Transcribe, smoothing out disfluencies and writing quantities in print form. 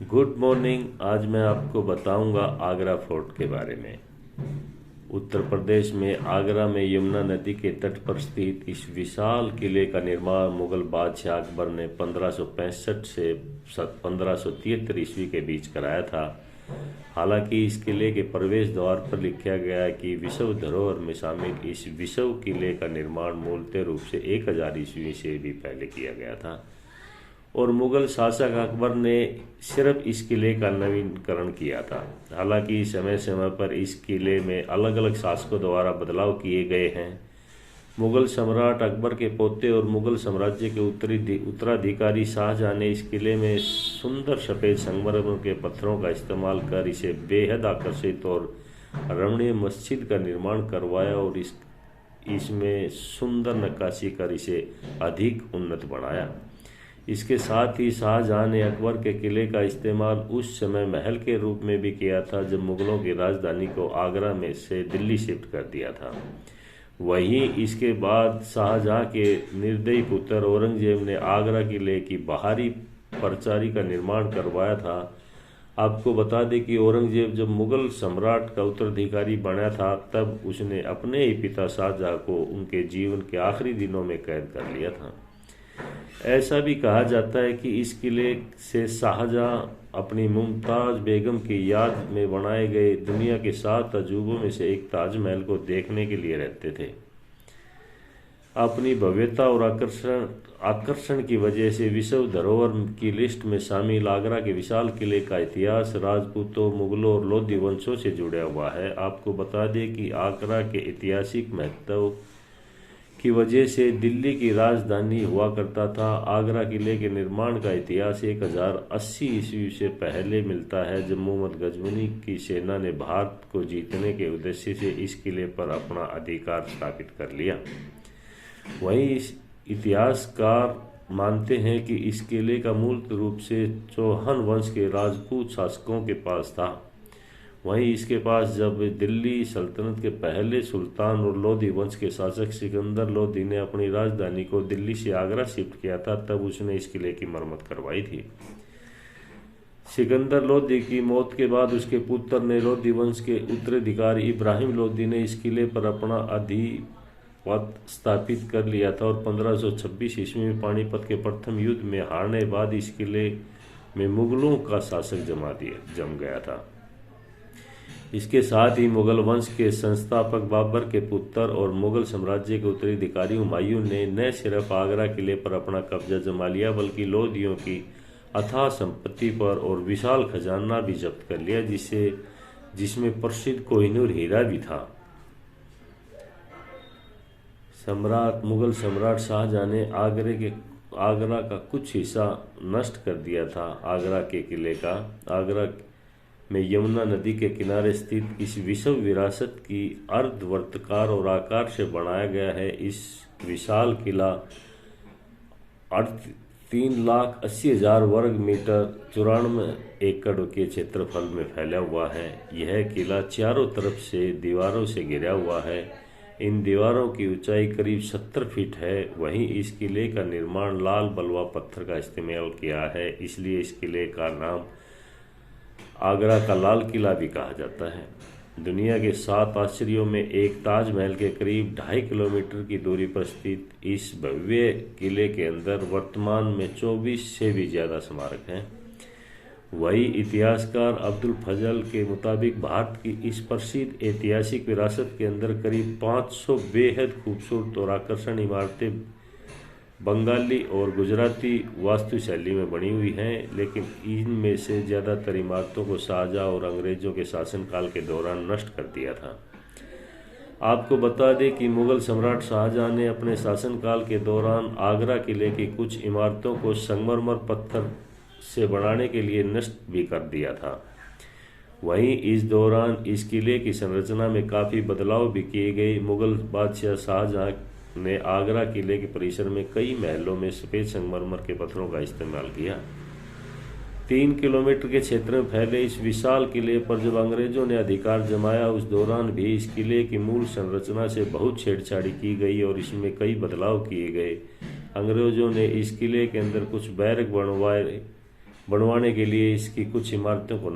Good morning. आज मैं आपको बताऊंगा आगरा फोर्ट के बारे में। उत्तर प्रदेश में आगरा में यमुना नदी के तट पर स्थित इस विशाल किले का निर्माण मुगल बादशाह अकबर ने 1565 से 1573 ईस्वी के बीच कराया था। हालांकि इस किले के प्रवेश द्वार पर लिखा गया है कि विश्व धरोहर में शामिल इस विश्व किले का निर्माण मूलतः रूप से 1000 ईस्वी से भी पहले किया गया था और मुगल शासक अकबर ने सिर्फ इस किले का नवीनीकरण किया था। हालांकि समय समय पर इस किले में अलग अलग शासकों द्वारा बदलाव किए गए हैं। मुगल सम्राट अकबर के पोते और मुगल साम्राज्य के उत्तराधिकारी शाहजहां ने इस किले में सुंदर सफ़ेद संगमरमर के पत्थरों का इस्तेमाल कर इसे बेहद आकर्षित और रमणीय मस्जिद का निर्माण करवाया और इसमें सुंदर नक्काशी कर इसे अधिक उन्नत बनाया। इसके साथ ही शाहजहां ने अकबर के किले का इस्तेमाल उस समय महल के रूप में भी किया था जब मुगलों की राजधानी को आगरा में से दिल्ली शिफ्ट कर दिया था। वहीं इसके बाद शाहजहां के निर्दयी पुत्र औरंगजेब ने आगरा किले की बाहरी परचारी का निर्माण करवाया था। आपको बता दें कि औरंगजेब जब मुगल सम्राट का उत्तराधिकारी बना था तब उसने अपने ही पिता शाहजहां को उनके जीवन के आखिरी दिनों में कैद कर लिया था। ऐसा भी कहा जाता है कि इस किले से शाहजहां अपनी मुमताज़ बेगम की याद में बनाए गए दुनिया के 7 अजूबों में से एक ताजमहल को देखने के लिए रहते थे। अपनी भव्यता और आकर्षण की वजह से विश्व धरोहर की लिस्ट में शामिल आगरा के विशाल किले का इतिहास राजपूतों, मुगलों और लोधी वंशों से जुड़ा हुआ है। आपको बता दें कि आगरा के ऐतिहासिक महत्व की वजह से दिल्ली की राजधानी हुआ करता था। आगरा किले के निर्माण का इतिहास 1080 ईस्वी से पहले मिलता है जब मोहम्मद गजनवी की सेना ने भारत को जीतने के उद्देश्य से इस किले पर अपना अधिकार स्थापित कर लिया। वहीं इस इतिहासकार मानते हैं कि इस किले का मूल रूप से चौहान वंश के राजपूत शासकों के पास था। वहीं इसके पास जब दिल्ली सल्तनत के पहले सुल्तान और लोधी वंश के शासक सिकंदर लोधी ने अपनी राजधानी को दिल्ली से आगरा शिफ्ट किया था तब उसने इस किले की मरम्मत करवाई थी। सिकंदर लोधी की मौत के बाद उसके पुत्र ने लोधी वंश के उत्तराधिकारी इब्राहिम लोधी ने इस किले पर अपना आधिपत्य स्थापित कर लिया था और 1526 ईस्वी में पानीपत के प्रथम युद्ध में हारने बाद इस किले में मुगलों का शासक जम गया था। इसके साथ ही मुगल वंश के संस्थापक बाबर के पुत्र और मुगल साम्राज्य के उत्तराधिकारी हुमायूं ने न सिर्फ आगरा किले पर अपना कब्जा जमा लिया बल्कि लोधियों की अथाह संपत्ति पर और विशाल खजाना भी जब्त कर लिया जिसमें प्रसिद्ध कोहिनूर हीरा भी था। मुगल सम्राट शाहजहां ने आगरा का कुछ हिस्सा नष्ट कर दिया था। आगरा के किले का आगरा में यमुना नदी के किनारे स्थित इस विश्व विरासत की अर्धवर्तकार और आकार से बनाया गया है। इस विशाल किला 3,80,000 वर्ग मीटर 94 एकड़ के क्षेत्रफल में फैला हुआ है। यह किला चारों तरफ से दीवारों से घिरा हुआ है। इन दीवारों की ऊंचाई करीब 70 फीट है। वहीं इस किले का निर्माण लाल बलुआ पत्थर का इस्तेमाल किया है, इसलिए इस किले का नाम आगरा का लाल किला भी कहा जाता है। दुनिया के 7 आश्चर्यों में एक ताजमहल के करीब 2.5 किलोमीटर की दूरी पर स्थित इस भव्य किले के अंदर वर्तमान में 24 से भी ज़्यादा स्मारक हैं। वही इतिहासकार अब्दुल फजल के मुताबिक भारत की इस प्रसिद्ध ऐतिहासिक विरासत के अंदर करीब 500 बेहद खूबसूरत और आकर्षक इमारतें बंगाली और गुजराती वास्तुशैली में बनी हुई हैं, लेकिन इनमें से ज़्यादातर इमारतों को शाहजहां और अंग्रेज़ों के शासनकाल के दौरान नष्ट कर दिया था। आपको बता दें कि मुगल सम्राट शाहजहां ने अपने शासनकाल के दौरान आगरा किले की कुछ इमारतों को संगमरमर पत्थर से बनाने के लिए नष्ट भी कर दिया था। वहीं इस दौरान इस किले की संरचना में काफ़ी बदलाव भी किए गए। मुगल बादशाह शाहजहां ने आगरा किले के परिसर में कई महलों में सफ़ेद संगमरमर के पत्थरों का इस्तेमाल किया। 3 किलोमीटर के क्षेत्र में फैले इस विशाल किले पर जब अंग्रेजों ने अधिकार जमाया उस दौरान भी इस किले की मूल संरचना से बहुत छेड़छाड़ी की गई और इसमें कई बदलाव किए गए। अंग्रेजों ने इस किले के अंदर कुछ बैरक बनवाए बनवाने के लिए इसकी कुछ इमारतों को